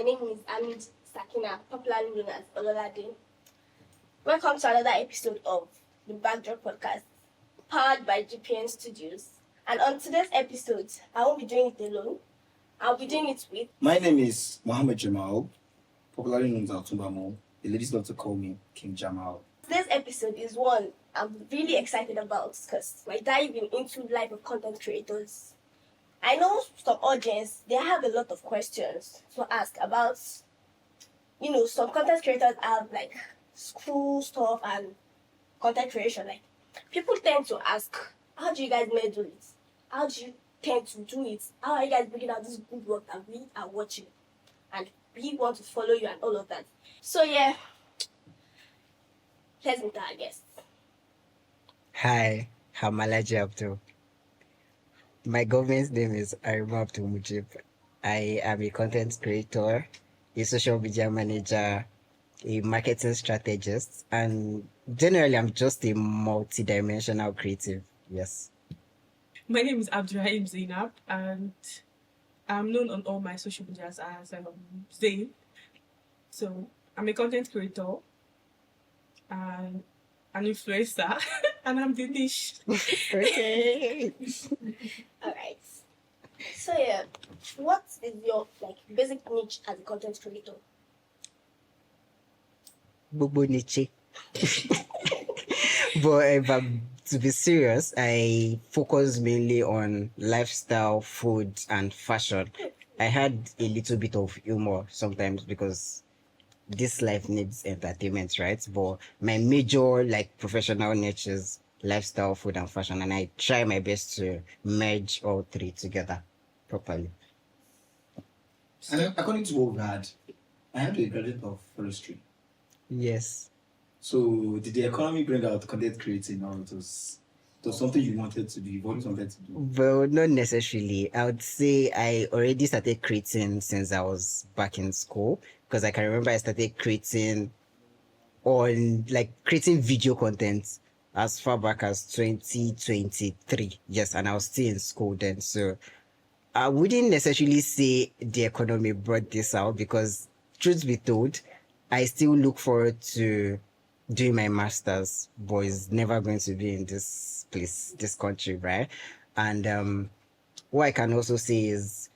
My name is Amit Sakina, popularly known as Ololade. Welcome to another episode of the Backdrop Podcast, powered by GPN Studios. And on today's episode, I won't be doing it alone. I'll be doing it with... My name is Mohammed Jamal, popularly known as Altumbamo. The ladies love to call me King Jamal. Today's episode is one I'm really excited about because we're diving into the life of content creators. I know some audience, they have a lot of questions to ask about, some content creators have like school stuff and content creation. Like, people tend to ask, how do you guys do it? How do you tend to do it? How are you guys bringing out this good work that we are watching? And we want to follow you and all of that. So yeah, let's meet our guests. Hi, I'm ALHAJI Abdul. My government's name is Arima Abdul Mujib. I am a content creator, a social media manager, a marketing strategist, and generally I'm just a multi-dimensional creative. Yes. My name is ALHAJI Abdul Zayn, and I'm known on all my social medias as Zayn. So I'm a content creator and an influencer, and I'm the niche. Okay. All right. So yeah, what is your basic niche as a content creator? Bobo niche. But to be serious, I focus mainly on lifestyle, food, and fashion. I had a little bit of humor sometimes because this life needs entertainment, right? But my major professional niche is lifestyle, food, and fashion, and I try my best to merge all three together properly. And according to what we had, I am a graduate of forestry. Yes. So did the economy bring out content creating, or it was something you wanted to do, you've always wanted to do? Well, not necessarily. I would say I already started creating since I was back in school, because I can remember I started creating creating video content as far back as 2023. Yes, and I was still in school then. So I wouldn't necessarily say the economy brought this out, because truth be told, I still look forward to doing my master's, but it's never going to be in this place, this country, right? And what I can also say is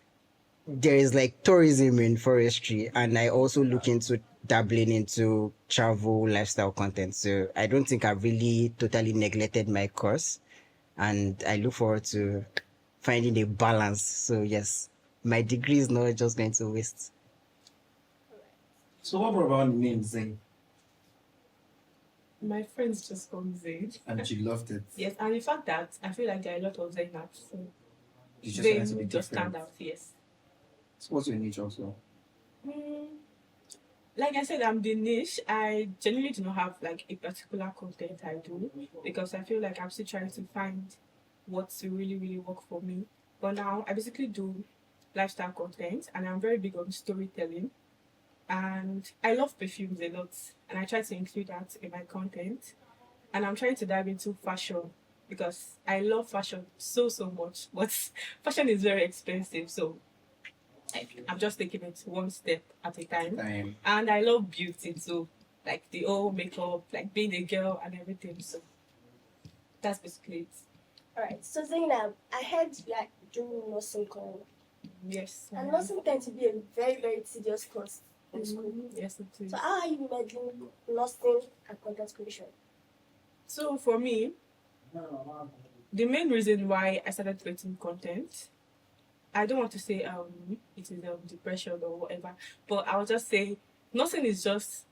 there is tourism in forestry, and I also look into dabbling into travel lifestyle content. So I don't think I've really totally neglected my course, and I look forward to finding a balance. So yes, my degree is not just going to waste. So what about the name Zayn? My friends just call me Zayn. And you loved it. Yes, and in fact that I feel like there are a lot of Zaynabs, so You just wanted to be Zayn just different. stand out. Yes. So what's your niche also? Like I said, I'm the niche. I genuinely do not have a particular content I do, because I feel like I'm still trying to find what to really, really work for me. But now I basically do lifestyle content, and I'm very big on storytelling. And I love perfumes a lot, and I try to include that in my content. And I'm trying to dive into fashion, because I love fashion so much, but fashion is very expensive, so I'm just taking it one step at a time. And I love beauty too, the whole makeup, being a girl and everything. So that's basically it. Alright, so Zainab, I heard you are doing nursing course. Yes. And nursing tends to be a very, very tedious course in school. Yes, it is. So how are you melding nursing and content creation? So for me, the main reason why I started creating content, I don't want to say it is depression or whatever, but I'll just say nursing is just,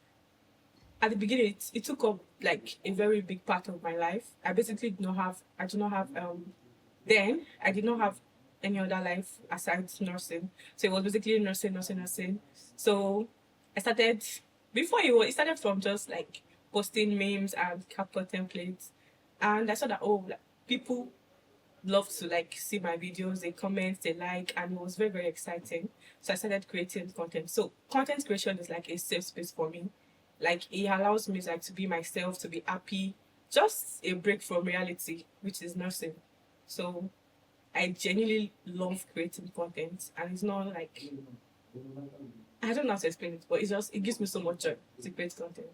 at the beginning it took up a very big part of my life. I basically do not have then I did not have any other life aside nursing. So it was basically nursing. So I started, it started from just posting memes and CapCut templates, and I saw that people love to see my videos, they comment, they like, and it was very, very exciting. So I started creating content. So content creation is a safe space for me. It allows me to be myself, to be happy, just a break from reality, which is nursing. So I genuinely love creating content, and it's not I don't know how to explain it, but it gives me so much joy to create content.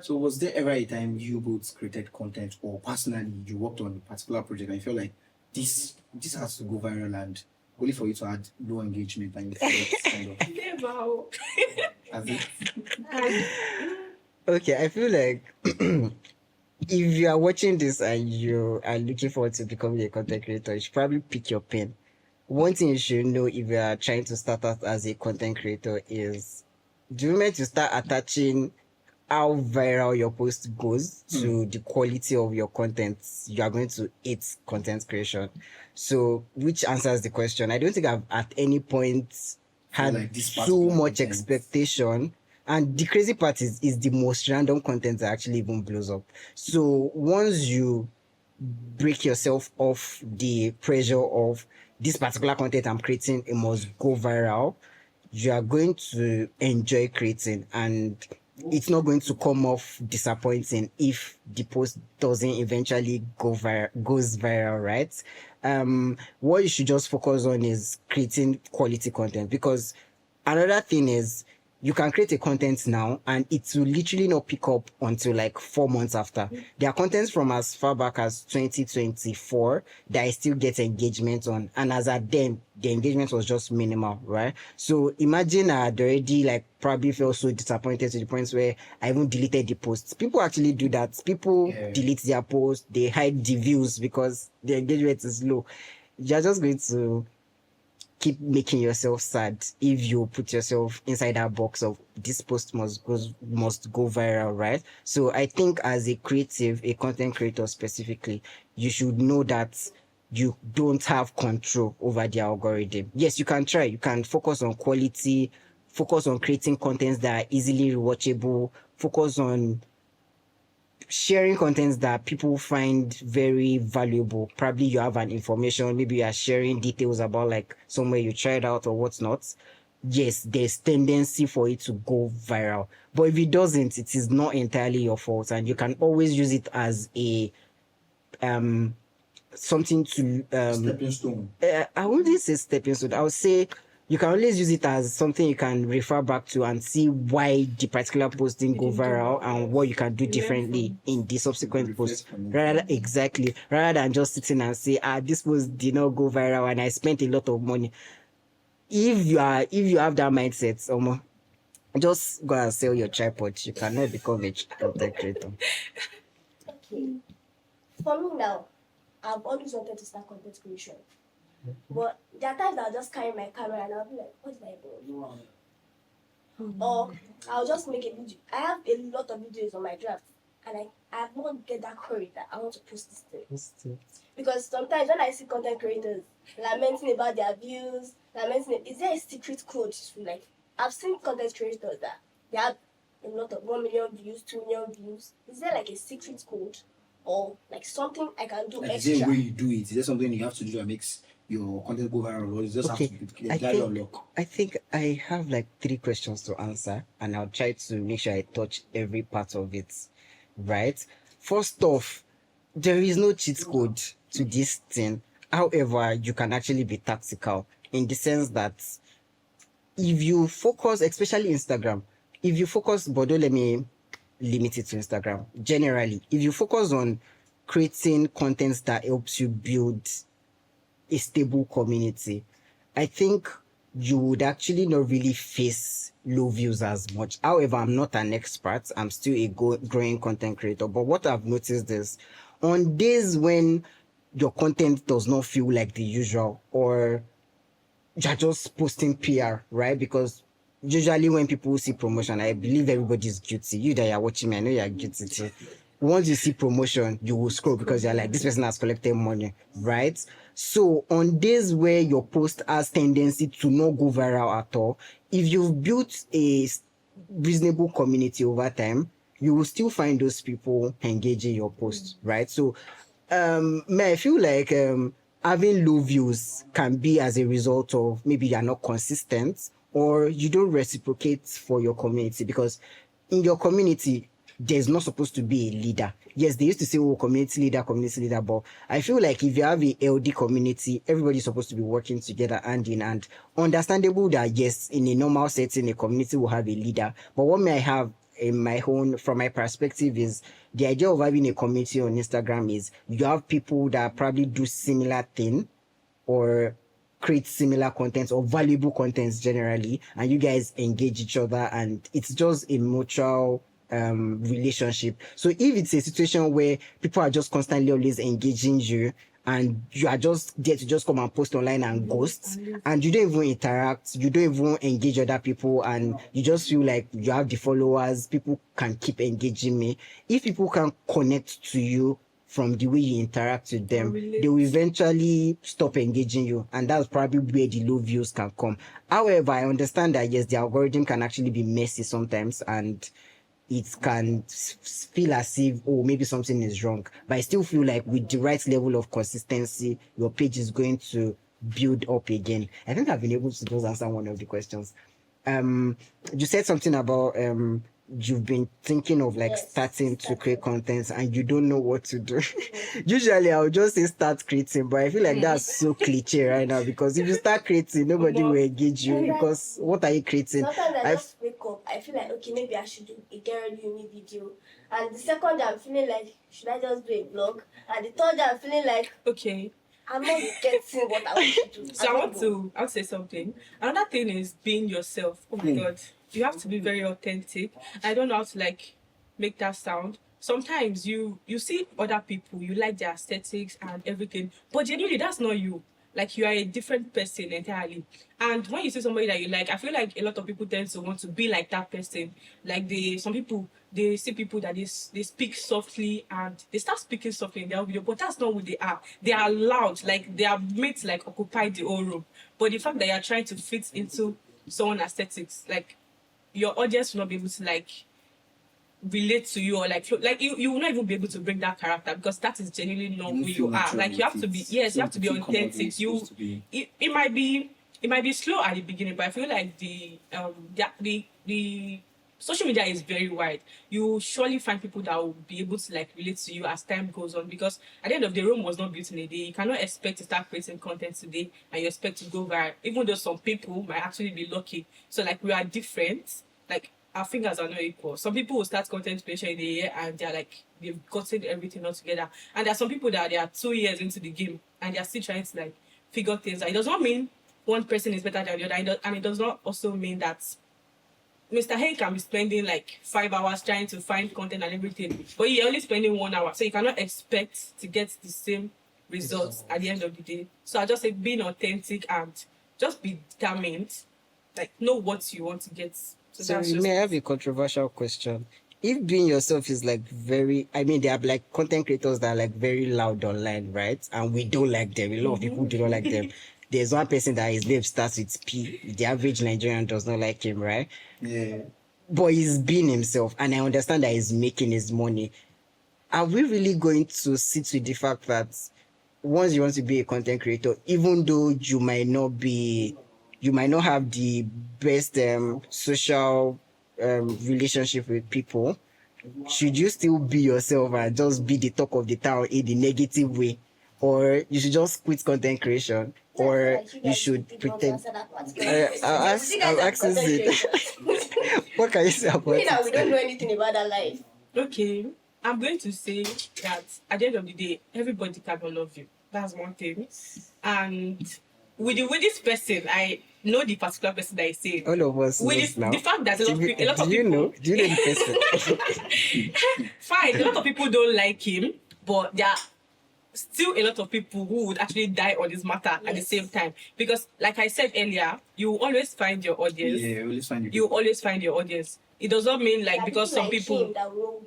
So was there ever a time you both created content, or personally you worked on a particular project and you felt like this has to go viral, and only for you to add low engagement and you feel it's kind of Never. as it? Okay, I feel like if you are watching this and you are looking forward to becoming a content creator, you should probably pick your pen. One thing you should know if you are trying to start out as a content creator is the moment you start attaching how viral your post goes to the quality of your content, you are going to hate content creation. So, which answers the question. I don't think I've at any point had like this so particular much content. expectation. And the crazy part is the most random content that actually even blows up. So once you break yourself off the pressure of this particular content I'm creating, it must go viral, you are going to enjoy creating, and it's not going to come off disappointing if the post doesn't eventually goes viral, right? What you should just focus on is creating quality content, because another thing is you can create a content now and it will literally not pick up until like 4 months after. There are contents from as far back as 2024 that I still get engagement on, and as at then the engagement was just minimal, right? So imagine I had already like probably felt so disappointed to the point where I even deleted the posts. People actually do that. People delete their posts, they hide the views because the engagement is low. You're just going to keep making yourself sad if you put yourself inside that box of this post must go viral, right? So I think as a creative, a content creator specifically, you should know that you don't have control over the algorithm. Yes, you can try. You can focus on quality, focus on creating contents that are easily rewatchable, focus on sharing contents that people find very valuable. Probably you have an information, maybe you are sharing details about like somewhere you tried out or whatnot. Yes, there's tendency for it to go viral. But if it doesn't, it is not entirely your fault, and you can always use it as a something to Stepping stone. I wouldn't say stepping stone. I would say you can always use it as something you can refer back to and see why the particular post didn't go viral and what you can do differently in the subsequent post. Rather than just sitting and say, this post did not go viral and I spent a lot of money. If you have that mindset, just go and sell your tripod. You cannot become a content creator. Okay. For me now, I've always wanted to start content creation. But there are times I'll just carry my camera and I'll be like, what did I do? Or I'll just make a video. I have a lot of videos on my draft, and I won't get that courage that I want to post this thing. Because sometimes when I see content creators lamenting about their views, is there a secret code to, like, I've seen content creators that they have a lot of 1 million views, 2 million views. Is there like a secret code or like something I can do Like, extra? is there a way you do it? Is there something you have to do that makes your content go viral, or you just have to get your luck? I think I have like 3 questions to answer, and I'll try to make sure I touch every part of it. Right? First off, there is no cheat code to this thing. However, you can actually be tactical in the sense that if you focus, especially Instagram, but don't let me limit it to Instagram. Generally, if you focus on creating content that helps you build a stable community, I think you would actually not really face low views as much. However, I'm not an expert. I'm still a growing content creator. But what I've noticed is on days when your content does not feel like the usual, or you're just posting PR, right? Because usually when people see promotion, I believe everybody's guilty. You that are watching me, I know you're guilty too. Once you see promotion, you will scroll because you're like, this person has collected money, right? So on days where your post has tendency to not go viral at all, if you've built a reasonable community over time, you will still find those people engaging your post, right? So I feel like having low views can be as a result of maybe you're not consistent or you don't reciprocate for your community, because in your community, there's not supposed to be a leader. Yes, they used to say, oh, community leader, but I feel like if you have a LD community, everybody's supposed to be working together hand in hand. Understandable that, yes, in a normal setting, a community will have a leader, but what may I have in my own, from my perspective, is the idea of having a community on Instagram is you have people that probably do similar thing or create similar content or valuable contents generally, and you guys engage each other, and it's just a mutual relationship. So if it's a situation where people are just constantly always engaging you and you are just there to just come and post online and ghost, and you don't even interact, you don't even engage other people, and you just feel like you have the followers, people can keep engaging me. If people can connect to you from the way you interact with them, they will eventually stop engaging you, and that's probably where the low views can come. However, I understand that yes, the algorithm can actually be messy sometimes, and it can feel as if, oh, maybe something is wrong, but I still feel like with the right level of consistency, your page is going to build up again. I think I've been able to just answer one of the questions. You said something about you've been thinking of like starting to create content and you don't know what to do. Usually I'll just say start creating, but I feel like that's so cliche right now, because if you start creating, nobody will engage you, because what are you creating? Sometimes I just wake up, I feel like, okay, maybe I should do a get ready with me video. And the second day I'm feeling like, should I just do a vlog? And the third day I'm feeling like, Okay. I'm not getting what I want to do. So I want to say something. Another thing is being yourself. Oh my God. You have to be very authentic. I don't know how to like make that sound. Sometimes you see other people, you like their aesthetics and everything, but genuinely that's not you. Like you are a different person entirely. And when you see somebody that you like, I feel like a lot of people tend to want to be like that person. Like some people, they see people that they speak softly and they start speaking softly in their video, but that's not who they are. They are loud, like they are made to like occupy the whole room. But the fact that you are trying to fit into someone's aesthetics, like your audience will not be able to like relate to you, or like you will not even be able to bring that character, because that is genuinely not who you are. Like you have to be, yes, you have to be authentic. It might be slow at the beginning, but I feel like the social media is very wide. You surely find people that will be able to like relate to you as time goes on, because at the end of the Rome was not built in a day. You cannot expect to start creating content today and you expect to go viral, even though some people might actually be lucky. So like we are different. Like our fingers are not equal. Some people will start content creation in a year and they're like, they've gotten everything all together. And there are some people that they are 2 years into the game and they're still trying to like figure things out. It does not mean one person is better than the other. And it does not also mean that Mr. Hay can be spending like 5 hours trying to find content and everything, but you're only spending 1 hour. So you cannot expect to get the same results at the end of the day. So I just say being authentic and just be determined, like know what you want to get. So you may have a controversial question. If being yourself is like very, I mean, there are like content creators that are like very loud online, right? And we don't like them. A lot of people do not like them. There's one person that his name starts with P. The average Nigerian does not like him, right? Yeah. But he's being himself, and I understand that he's making his money. Are we really going to sit with the fact that once you want to be a content creator, even though you might not have the best social relationship with people, should you still be yourself and just be the talk of the town in the negative way? Or you should just quit content creation, or you should pretend. I'll ask it. What can you say about We it? don't know anything about that life. Okay, I'm going to say that at the end of the day, everybody cannot love you. That's one thing. And with this person, I know the particular person that is saying. All of us knows now. The fact that a lot of people. Do you know the person? Fine, a lot of people don't like him, but there are still a lot of people who would actually die on this matter at the same time. Because, like I said earlier, you always find your audience. Yeah, always find you always find your audience. It does not mean like because some people.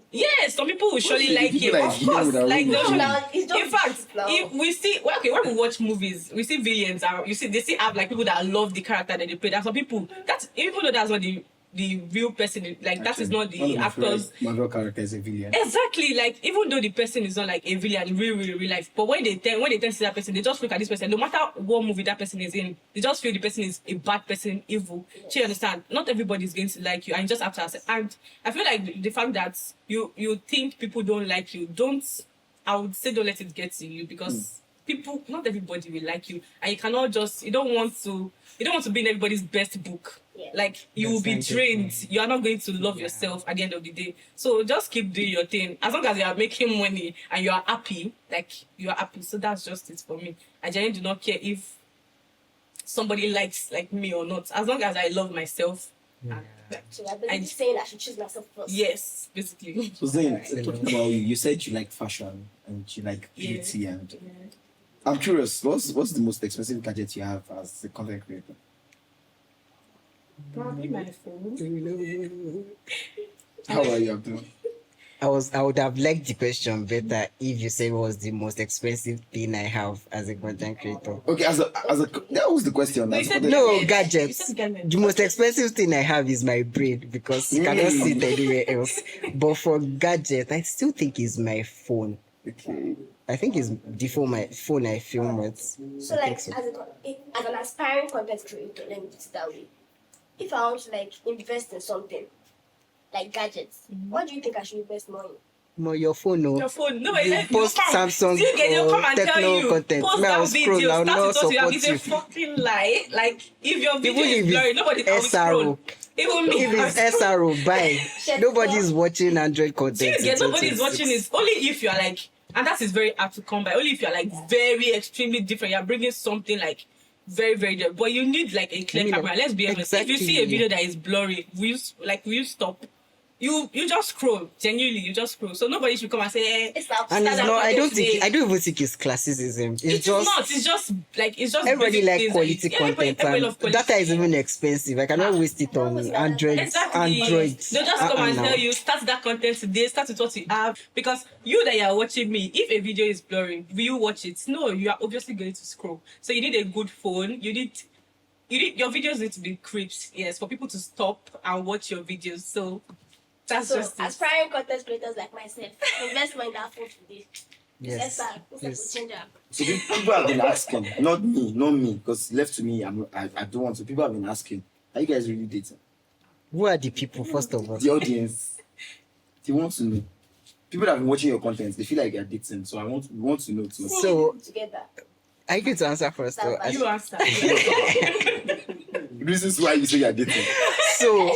Yes, some people will surely like him. Of course, like in fact, if we see when we watch movies, we see villains. They still have like people that love the character that they play. There's some people that even though that's not the the real person. Like that is not One of the my actors. favorite Marvel character is a villain. Exactly, like even though the person is not like a villain in real life, but when they tend to see that person, they just look at this person. No matter what movie that person is in, they just feel the person is a bad person, evil. Do you understand? Not everybody is going to like you, and you just have to accept. And I feel like the fact that you think people don't like you, I would say don't let it get to you, because people, not everybody will like you, and you cannot just you don't want to be in everybody's best book. Yeah. Like you will be That's drained. You are not going to love yourself at the end of the day. So just keep doing your thing. As long as you are making money and you are happy, like you are happy. So that's just it for me. I genuinely do not care if somebody likes like me or not. As long as I love myself. And, So I'm saying I should choose myself first. yes, basically. So Zayn, talking about you said you like fashion and you like beauty, and I'm curious, what's the most expensive gadget you have as a content creator? Probably my phone. How are you, Abdul? I would have liked the question better if you said what was the most expensive thing I have as a content creator. Okay, that was the question. No, you said No, gadgets. gadgets. You said gadgets. The most expensive thing I have is my brain, because you cannot sit anywhere else. But for gadget, I still think it's my phone. Okay. I think it's my phone I film with. So like as an aspiring content creator, let me put it that way. If I want to like invest in something like gadgets, what do you think I should invest more in? No, your phone, no. Your phone. No, but You post Samsung they'll come or and tell Techno you, content. post Me, I will that scroll. video, I will start not with what you have. support It's a you. fucking lie. Like, if your video Even is if blurry, it's nobody I will SRO. scroll. Even me. If it's SRO, bye. Nobody's watching Android Do you content. get in nobody is 2026. watching it? Only if you're like, and that is very hard to come by. Only if you're like very extremely different. You're bringing something like very, very different. But you need like a clear I mean, camera. Let's be honest. If you see a exactly. video that is blurry, will you stop? You just scroll. Genuinely, you just scroll. So nobody should come and say, It's not And it's Stand not. up I don't today. think. I don't even think it's classism. It's It's just. not. It's just Everybody basic like things quality that content, everybody and love quality. data is even expensive. I cannot waste it on Android. Exactly. Android. They'll just come and now. tell you, start that content today, start with what you have. Because you that you are watching me, if a video is blurry, will you watch it? No, you are obviously going to scroll. So you need a good phone. You need your videos need to be crisp, yes, for people to stop and watch your videos. So that's So just it. aspiring content creators like myself, invest more in that phone today. Yes. SR, Yes. change up. So people have been asking, not me, because left to me, I don't want to. People have been asking, are you guys really dating? Who are the people, first of all? The audience, they want to know. People that have been watching your content, they feel like you're dating. So we want to know too. So- together. I get to answer first. Though. You You answer. Reasons why you say you're dating. So,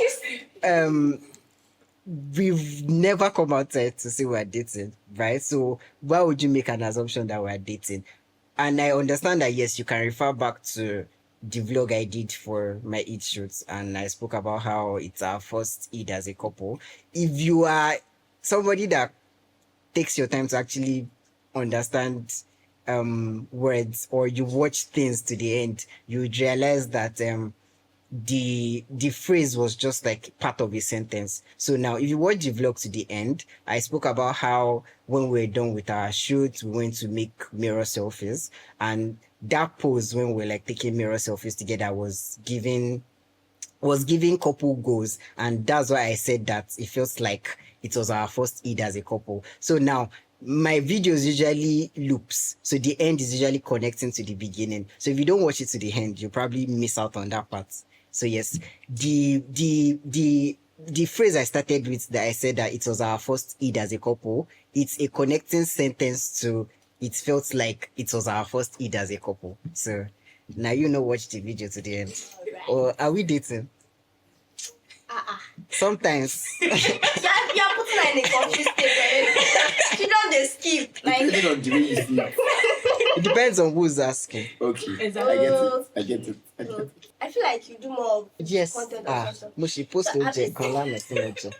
we've never come outside to say we're dating, right? So, why would you make an assumption that we're dating? And I understand that, yes, you can refer back to the vlog I did for my Eid shoots, and I spoke about how it's our first Eid as a couple. If you are somebody that takes your time to actually understand words, or you watch things to the end, you would realize that the phrase was just like part of a sentence. So now if you watch the vlog to the end, I spoke about how when we were done with our shoot, we went to make mirror selfies, and that pose when we were like taking mirror selfies together was giving couple goals, and that's why I said that it feels like it was our first Eid as a couple. So now my videos usually loops, so the end is usually connecting to the beginning. So if you don't watch it to the end, you probably miss out on that part. So yes, the phrase I started with, that I said that it was our first Eid as a couple, it's a connecting sentence to it felt like it was our first Eid as a couple. So now you know, watch the video to the end. Alright. Or are we dating? Sometimes. You're putting her in a confused state already. She don't dey skip. Like, Depending on the way you see it. It depends on who's asking. Okay. Exactly. I get it. I feel like you do more of Yes. content Ah, and stuff. Moshi, post So, OJ, Kola, Messenger.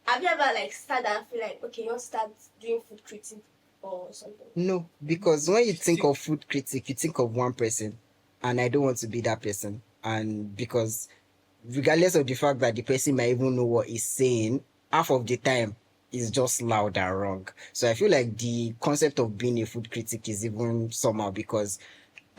Have you ever like started and feel like, okay, you want to start doing food critique or something? No, because when you think of food critic, you think of one person, and I don't want to be that person. And because regardless of the fact that the person might even know what he's saying, half of the time is just loud and wrong. So I feel like the concept of being a food critic is even somehow, because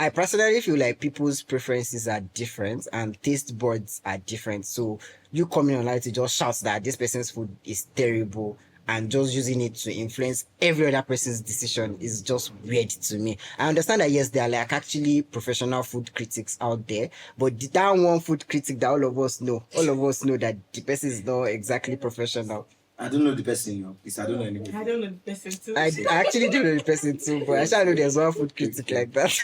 I personally feel like people's preferences are different and taste buds are different. So you coming online to just shout that this person's food is terrible and just using it to influence every other person's decision is just weird to me. I understand that yes, there are like actually professional food critics out there, but that one food critic that all of us know that the person is not exactly professional. I don't know the person, Please, I don't know I anybody. don't know the person too. I actually do know the person too, but I shall know there's one food critic like that.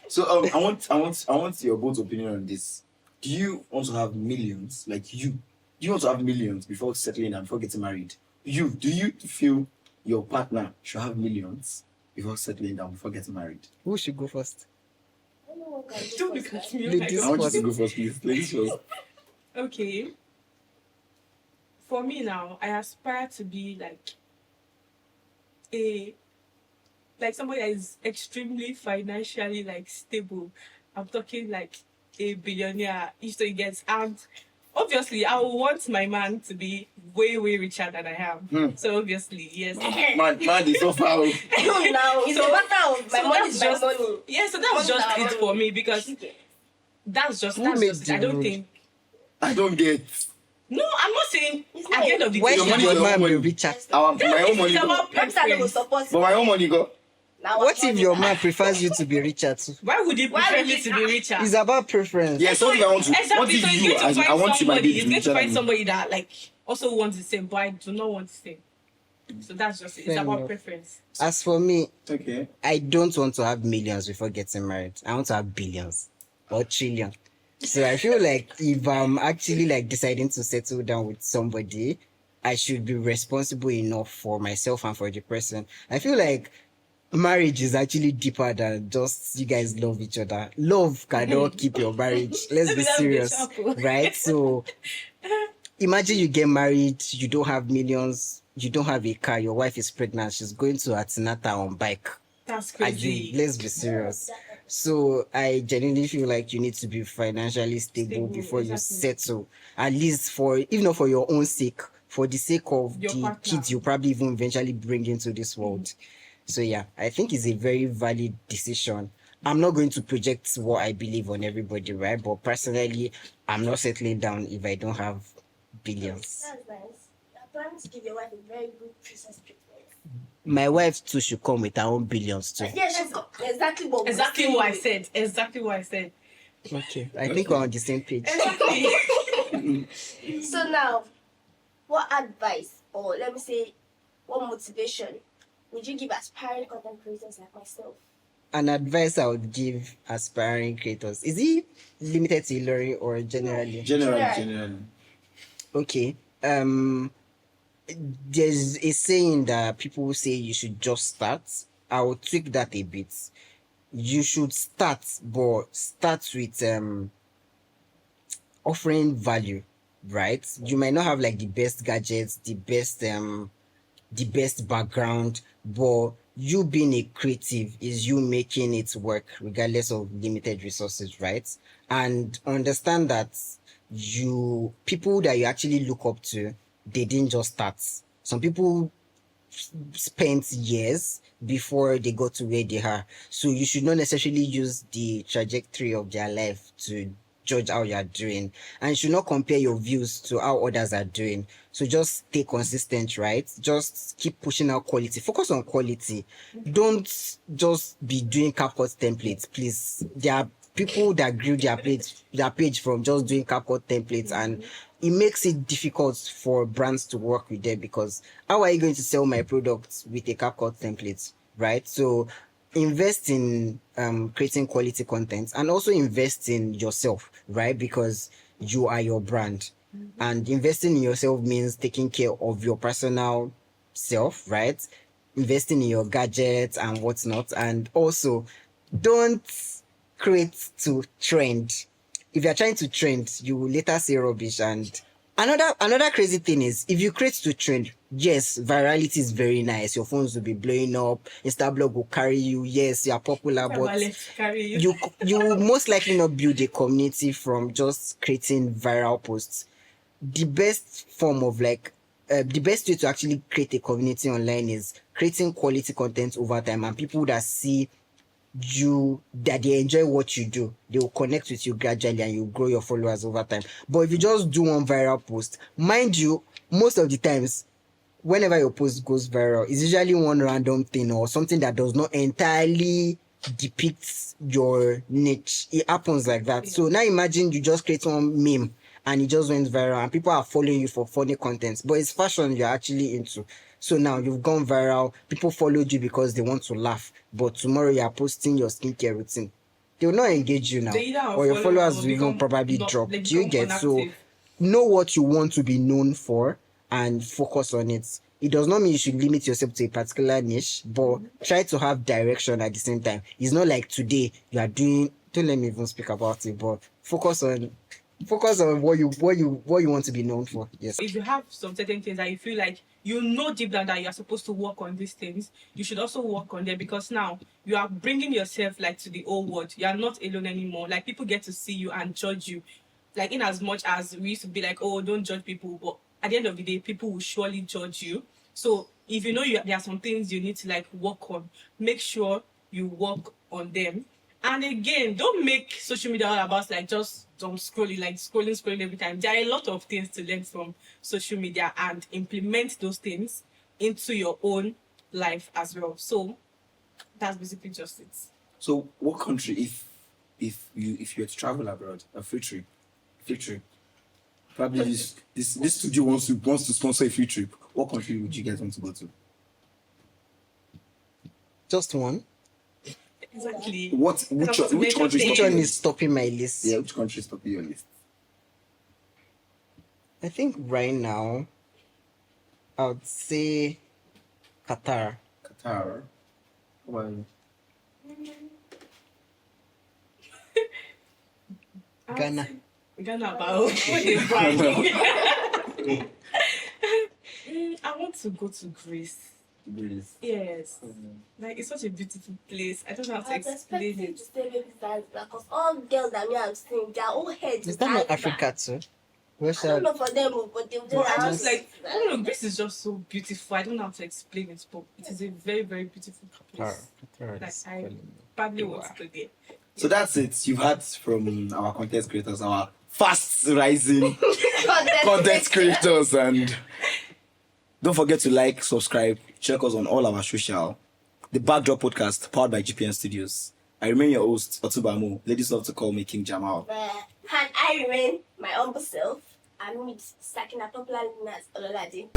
So I want your both opinion on this. Do you want to have millions? Like you? Do you want to have millions before settling and before getting married? Do you feel your partner should have millions before settling down, before getting married? Who should go first? I don't know what can Don't do look first, at me Ladies like I want you first. to go first, please. Ladies first. Okay. For me now, I aspire to be somebody that is extremely financially stable. I'm talking like a billionaire if so he gets, and obviously I would want my man to be way richer than I am. So obviously, yes. Man is so far. now. It's So- a matter of my so money that's is my just money. yeah, so that's Money just is my it for money. me because that's just Who made it. the I don't rule? think I don't get. no, I'm not saying It's at the end of the Why day. Your should money your is your man own be money. richer? My own money It's go. about Perhaps I don't preference. support But my own money go. now. What if your man prefers you to be richer too? Why would you Why prefer would me you- to be richer? It's about preference. Yes, what if I want to? Exactly. What So if it's you? going to As in, I find want you, my somebody. baby, It's to be going to richer find than me. somebody that also wants the same, but I do not want the same. So that's just it. It's Fair about enough. preference. As for me, Okay. I don't want to have millions before getting married. I want to have billions or trillion. So I feel like if I'm actually deciding to settle down with somebody, I should be responsible enough for myself and for the person. I feel like marriage is actually deeper than just you guys love each other. Love cannot keep your marriage. Let's be Let's be serious, sharp. right? So imagine you get married, you don't have millions, you don't have a car, your wife is pregnant, she's going to antenatal on bike. That's And crazy. let's be serious. So I genuinely feel like you need to be financially stable Stable, before you exactly. settle. At least if not for your own sake, for the sake of Your the partner. kids you probably even eventually bring into this world. So yeah, I think it's a very valid decision. I'm not going to project what I believe on everybody, right? But personally, I'm not settling down if I don't have billions. That's nice. I plan to give your wife a very good princess treatment. My wife too should come with her own billions too. Yes, exactly what we Exactly were what I saying. said. Exactly what I said. Okay, I think we're on the same page. Exactly. So now, what advice, or let me say, what motivation would you give aspiring content creators like myself? An advice I would give aspiring creators, is it limited to Ilori or generally? Generally. Okay. There's a saying that people say you should just start. I will tweak that a bit. You should start, but start with offering value, right? You might not have the best gadgets, the best background, but you being a creative is you making it work regardless of limited resources, right? And understand that people that you actually look up to, they didn't just start. Some people spent years before they got to where they are. So you should not necessarily use the trajectory of their life to judge how you are doing, and you should not compare your views to how others are doing. So just stay consistent, right? Just keep pushing out quality. Focus on quality. Don't just be doing CapCut templates, please. There are people that grew their page from just doing CapCut templates, and it makes it difficult for brands to work with them, because how are you going to sell my products with a CapCut template, right? So invest in creating quality content, and also invest in yourself, right? Because you are your brand. And investing in yourself means taking care of your personal self, right? Investing in your gadgets and whatnot. And also, don't create to trend. If you're trying to trend, you will later say rubbish. And another crazy thing is, if you create to trend, yes, virality is very nice. Your phones will be blowing up. Instablog will carry you. Yes, you are popular, but you will most likely not build a community from just creating viral posts. The best form of the best way to actually create a community online is creating quality content over time, and people that see that they enjoy what you do, they will connect with you gradually and you grow your followers over time. But if you just do one viral post, mind you, most of the times whenever your post goes viral, it's usually one random thing or something that does not entirely depict your niche. It happens like that. So now imagine you just create one meme and it just went viral and people are following you for funny content, but it's fashion you're actually into. So now you've gone viral, people followed you because they want to laugh, but tomorrow you are posting your skincare routine. They will not engage you now, They either or your unfollow followers or will even become probably not- drop. they Do you become get? So inactive. know what you want to be known for and focus on it. It does not mean you should limit yourself to a particular niche, but try to have direction at the same time. It's not like today you are doing, don't let me even speak about it, but focus on what you want to be known for. Yes. If you have some certain things that you feel like you know deep down that you are supposed to work on these things, you should also work on them, because now you are bringing yourself like to the whole world. You are not alone anymore. Like, people get to see you and judge you. Like, in as much as we used to be like, oh, don't judge people, but at the end of the day, people will surely judge you. So if you know there are some things you need to like work on, make sure you work on them. And again, don't make social media all about like just scrolling every time. There are a lot of things to learn from social media and implement those things into your own life as well. So that's basically just it. So, what country, if you were to travel abroad, a free trip, probably this studio wants to sponsor a free trip, what country would you guys want to go to? Just one. Exactly. Which country? Which one is topping my list? Yeah, which country is topping your list? I think right now, I would say Qatar. Qatar. Well, Ghana. Ghana, but I want to go to Greece. Greece. Yes. Like, it's such a beautiful place. I don't know how to I was explain expecting it. to stay maybe Zanzibar, because all girls that me I'm seeing, their own heads. Is that not Africa too? Where I shall don't know for them, but they'll But just I ask. just like, I don't know, Greece is just so beautiful. I don't know how to explain it, but it is a very, very beautiful place. Qatar Like, is I calling me. badly want to go there. So that's it. You've heard from our content creators, our fast rising content creators, and don't forget to like, subscribe, check us on all our social. The Backdrop Podcast, powered by GPN Studios. I remain your host, Otubamu. Ladies love to call me King Jamal. And I remain my humble self. I'm with Sakina, popularly known as Ololade.